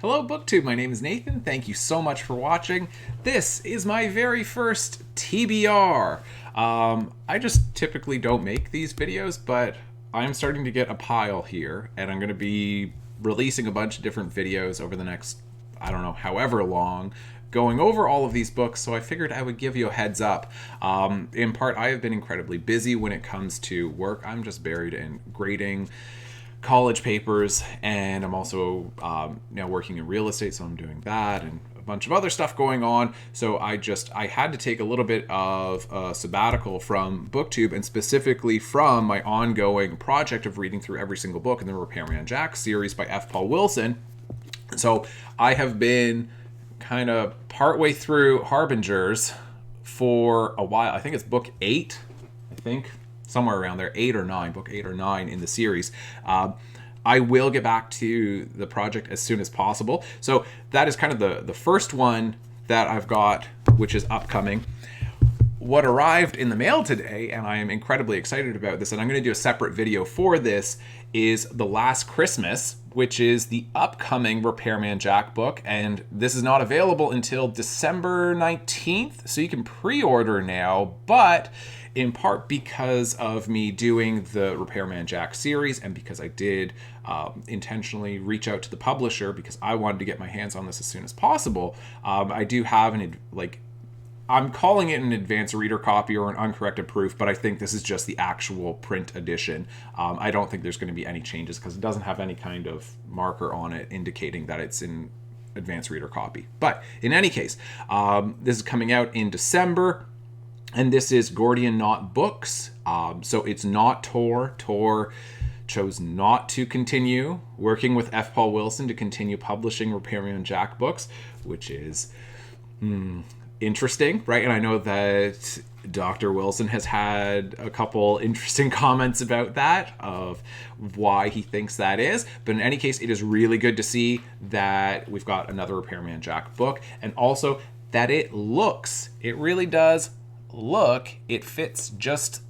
Hello, BookTube. My name is Nathan. Thank you so much for watching. This is my very first TBR. I just typically don't make these videos, but I'm starting to get a pile here, and I'm going to be releasing a bunch of different videos over the next, I don't know, however long, going over all of these books, so I figured I would give you a heads up. In part, I have been incredibly busy when it comes to work. I'm just buried in grading college papers, and I'm also now working in real estate, so I'm doing that and a bunch of other stuff going on. So I had to take a little bit of a sabbatical from BookTube, and specifically from my ongoing project of reading through every single book in the Repairman Jack series by F. Paul Wilson. So I have been kind of partway through Harbingers for a while. I think it's book 8, I think. Somewhere around there, 8 or 9, book 8 or 9 in the series. I will get back to the project as soon as possible. So that is kind of the first one that I've got, which is upcoming. What arrived in the mail today, and I am incredibly excited about this, and I'm going to do a separate video for this, is The Last Christmas, which is the upcoming Repairman Jack book, and this is not available until December 19th, so you can pre-order now, but in part because of me doing the Repairman Jack series, and because I did intentionally reach out to the publisher because I wanted to get my hands on this as soon as possible, I do have I'm calling it an advanced reader copy or an uncorrected proof, but I think this is just the actual print edition. I don't think there's going to be any changes because it doesn't have any kind of marker on it indicating that it's in advanced reader copy. But in any case, this is coming out in December, and this is Gordian Knot Books. So it's not Tor. Tor chose not to continue working with F. Paul Wilson to continue publishing Repairman Jack books, which is interesting, right? And I know that Dr. Wilson has had a couple interesting comments about that, of why he thinks that is. But in any case, it is really good to see that we've got another Repairman Jack book, and also that it really does look, it fits just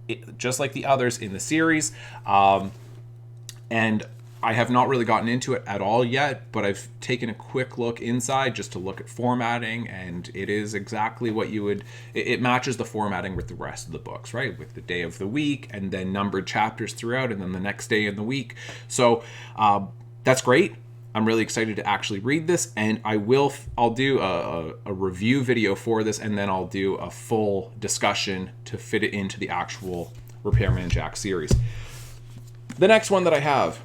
like the others in the series. And I have not really gotten into it at all yet, but I've taken a quick look inside just to look at formatting, and it is exactly what you would, it matches the formatting with the rest of the books, right? With the day of the week, and then numbered chapters throughout, and then the next day in the week. So that's great. I'm really excited to actually read this, and I'll do a review video for this, and then I'll do a full discussion to fit it into the actual Repairman Jack series. The next one that I have,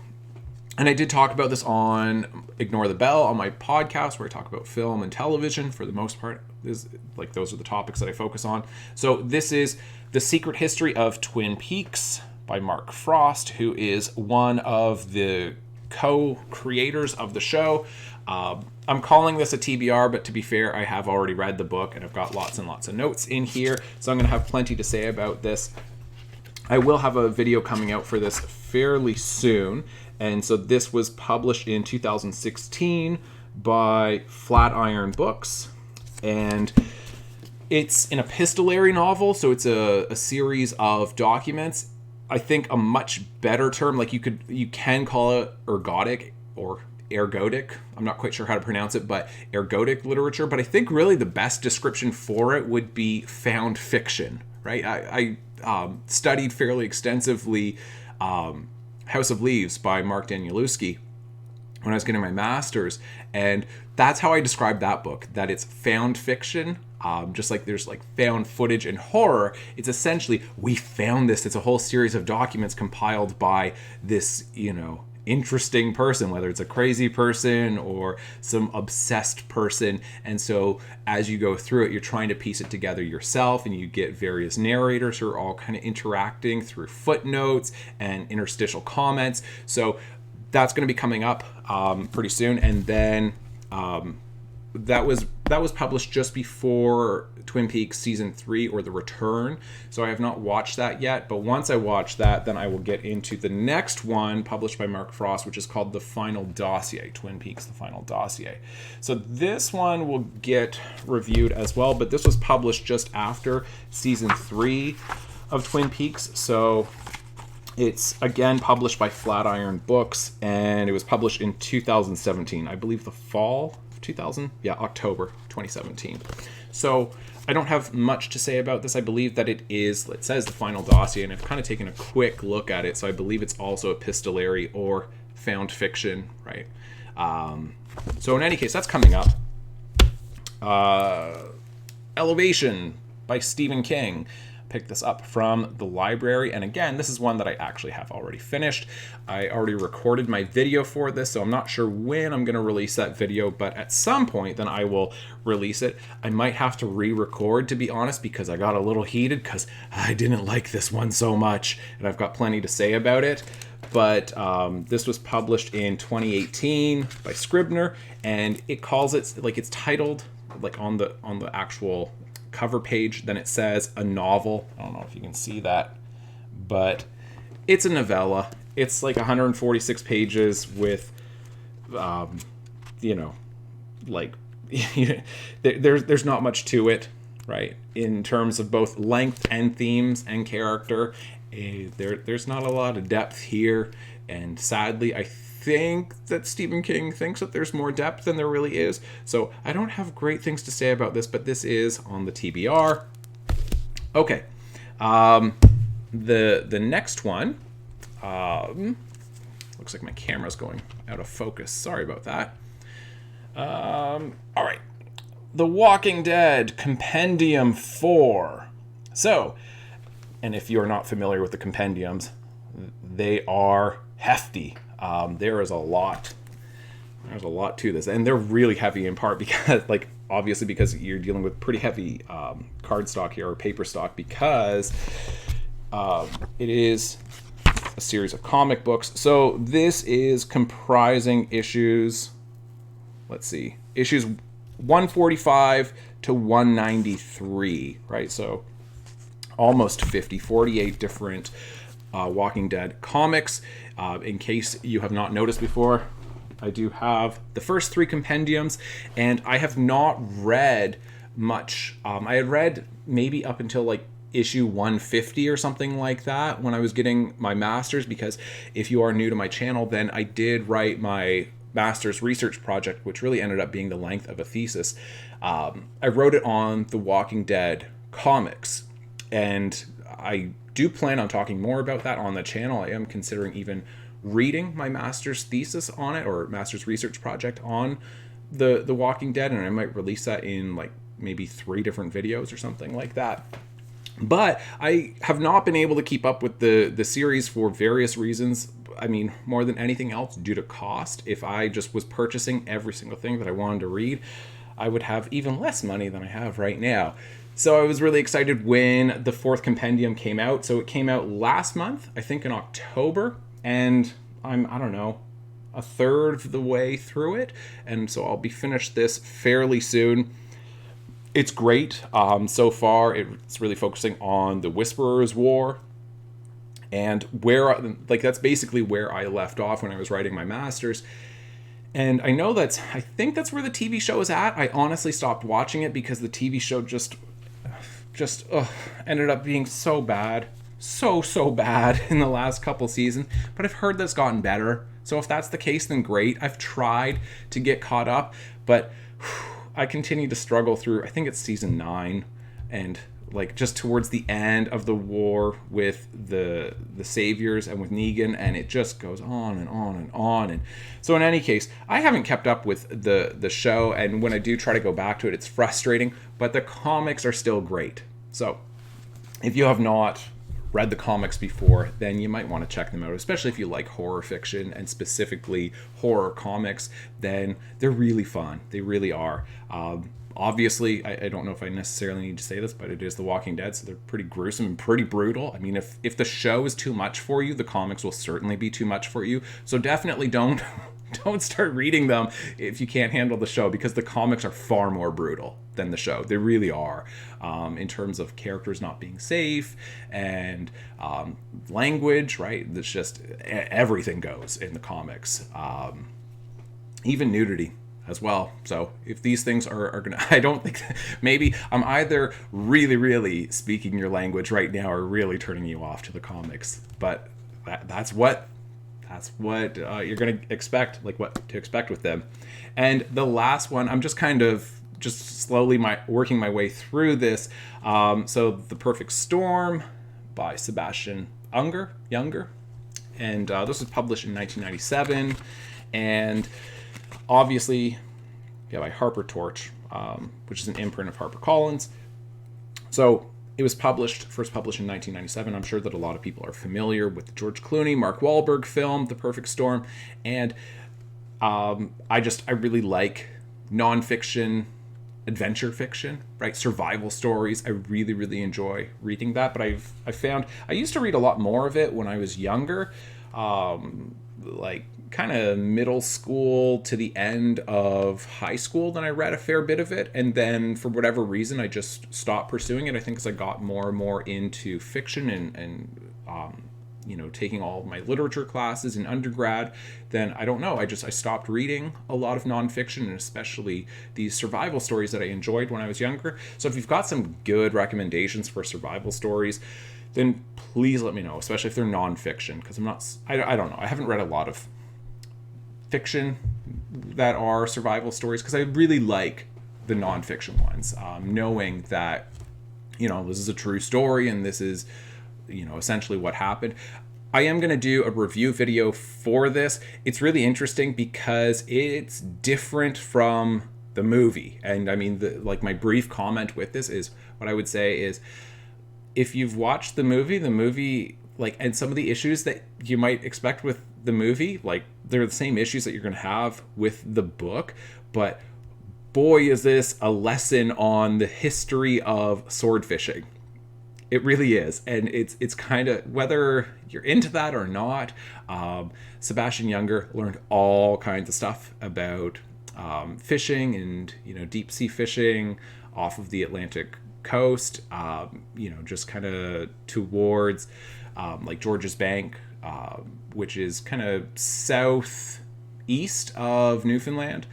and I did talk about this on Ignore the Bell on my podcast, where I talk about film and television for the most part. Those are the topics that I focus on. So this is The Secret History of Twin Peaks by Mark Frost, who is one of the co-creators of the show. I'm calling this a TBR, but to be fair, I have already read the book and I've got lots and lots of notes in here, so I'm going to have plenty to say about this. I will have a video coming out for this fairly soon, and so this was published in 2016 by Flatiron Books, and it's an epistolary novel, so it's a series of documents. I think a much better term, like you can call it ergodic or ergodic. I'm not quite sure how to pronounce it, but ergodic literature. But I think really the best description for it would be found fiction, right? I studied fairly extensively House of Leaves by Mark Danielewski when I was getting my master's, and that's how I describe that book, that it's found fiction. Just like there's like found footage and horror, it's essentially, we found this. It's a whole series of documents compiled by this, interesting person, whether it's a crazy person or some obsessed person. And so as you go through it, you're trying to piece it together yourself, and you get various narrators who are all kind of interacting through footnotes and interstitial comments. So that's going to be coming up pretty soon. And then that was published just before Twin Peaks Season 3, or The Return. So I have not watched that yet, but once I watch that, then I will get into the next one published by Mark Frost, which is called The Final Dossier, Twin Peaks, The Final Dossier. So this one will get reviewed as well, but this was published just after Season 3 of Twin Peaks. So It's again published by Flatiron Books, and it was published in 2017. I believe the fall of 2000, yeah, October 2017. So I don't have much to say about this. I believe that it says the Final Dossier, and I've kind of taken a quick look at it. So I believe it's also epistolary or found fiction, right? So in any case, that's coming up. Elevation by Stephen King. Picked this up from the library, and again, this is one that I actually have already finished. I already recorded my video for this, so I'm not sure when I'm going to release that video, but at some point then I will release it. I might have to re-record, to be honest, because I got a little heated because I didn't like this one so much, and I've got plenty to say about it. But this was published in 2018 by Scribner, and it calls it, like, it's titled, like, on the actual cover page, then it says a novel. I don't know if you can see that, but it's a novella. It's like 146 pages with, like, there's not much to it, right? In terms of both length and themes and character, there's not a lot of depth here, and sadly, I think that Stephen King thinks that there's more depth than there really is. So I don't have great things to say about this, but this is on the TBR. Okay. The next one, looks like my camera's going out of focus. Sorry about that. All right. The Walking Dead Compendium 4. So, and if you're not familiar with the compendiums, they are hefty. There is a lot. There's a lot to this, and they're really heavy in part because, like, obviously because you're dealing with pretty heavy card stock here, or paper stock, because it is a series of comic books. So this is comprising issues, let's see, issues 145 to 193, right? So almost 48 different Walking Dead comics. In case you have not noticed before, I do have the first 3 compendiums, and I have not read much. I had read maybe up until like issue 150 or something like that when I was getting my master's, because if you are new to my channel, then I did write my master's research project, which really ended up being the length of a thesis. I wrote it on the Walking Dead comics, and I do plan on talking more about that on the channel. I am considering even reading my master's thesis on it, or master's research project on the Walking Dead, and I might release that in like maybe 3 different videos or something like that. But I have not been able to keep up with the series for various reasons. I mean, more than anything else, due to cost. If I just was purchasing every single thing that I wanted to read, I would have even less money than I have right now. So I was really excited when the 4th compendium came out. So it came out last month, I think in October, and I don't know, a third of the way through it. And so I'll be finished this fairly soon. It's great. So far, it's really focusing on the Whisperer's War, and that's basically where I left off when I was writing my master's. And I know I think that's where the TV show is at. I honestly stopped watching it because the TV show just ended up being so bad. So bad in the last couple seasons. But I've heard that's gotten better. So if that's the case, then great. I've tried to get caught up, but I continue to struggle through, I think it's season 9, and like just towards the end of the war with the Saviors and with Negan, and it just goes on and on and on. And so in any case, I haven't kept up with the show, and when I do try to go back to it, it's frustrating, but the comics are still great. So if you have not read the comics before, then you might want to check them out, especially if you like horror fiction and specifically horror comics. Then they're really fun. They really are. Obviously, I don't know if I necessarily need to say this, but it is The Walking Dead, so they're pretty gruesome and pretty brutal. I mean, if the show is too much for you, the comics will certainly be too much for you. So definitely don't start reading them if you can't handle the show, because the comics are far more brutal than the show. They really are, in terms of characters not being safe and language, right? It's just everything goes in the comics, even nudity as well. So if these things are gonna, I don't think, maybe I'm either really speaking your language right now or really turning you off to the comics. But that's what you're going to expect, like what to expect with them. And the last one, I'm just kind of just slowly working my way through this. So The Perfect Storm by Sebastian Younger. And this was published in 1997. And obviously, by Harper Torch, which is an imprint of HarperCollins. So it was first published in 1997. I'm sure that a lot of people are familiar with the George Clooney, Mark Wahlberg film, The Perfect Storm. And I really like nonfiction, adventure fiction, right? Survival stories. I really, really enjoy reading that. But I found I used to read a lot more of it when I was younger, like kind of middle school to the end of high school. Then I read a fair bit of it, and then for whatever reason I just stopped pursuing it. I think as I got more and more into fiction and taking all of my literature classes in undergrad, then I don't know, I stopped reading a lot of nonfiction, and especially these survival stories that I enjoyed when I was younger. So if you've got some good recommendations for survival stories, then please let me know, especially if they're nonfiction, because I don't know, I haven't read a lot of fiction that are survival stories, because I really like the nonfiction ones, knowing that this is a true story and this is essentially what happened. I am going to do a review video for this. It's really interesting because it's different from the movie. And I mean, my brief comment with this is, what I would say is, if you've watched the movie, and some of the issues that you might expect with the movie, they're the same issues that you're going to have with the book, but boy, is this a lesson on the history of sword fishing. It really is. And it's kind of, whether you're into that or not, Sebastian Younger learned all kinds of stuff about fishing and, deep sea fishing off of the Atlantic coast, just kind of towards George's Bank, which is kind of southeast of Newfoundland.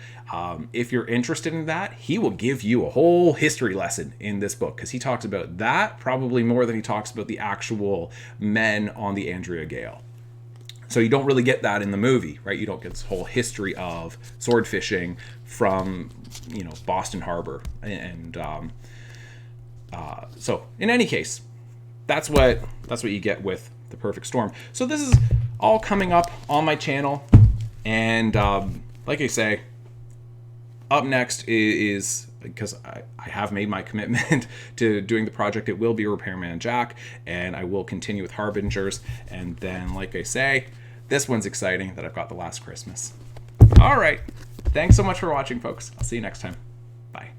If you're interested in that, he will give you a whole history lesson in this book, because he talks about that probably more than he talks about the actual men on the Andrea Gale. So you don't really get that in the movie, right? You don't get this whole history of sword fishing from, Boston Harbor. And so in any case, that's what you get with The Perfect Storm. So this is all coming up on my channel. And like I say, up next is, because I have made my commitment to doing the project, it will be Repairman Jack, and I will continue with Harbingers. And then, like I say, this one's exciting, that I've got The Last Christmas. All right. Thanks so much for watching, folks. I'll see you next time. Bye.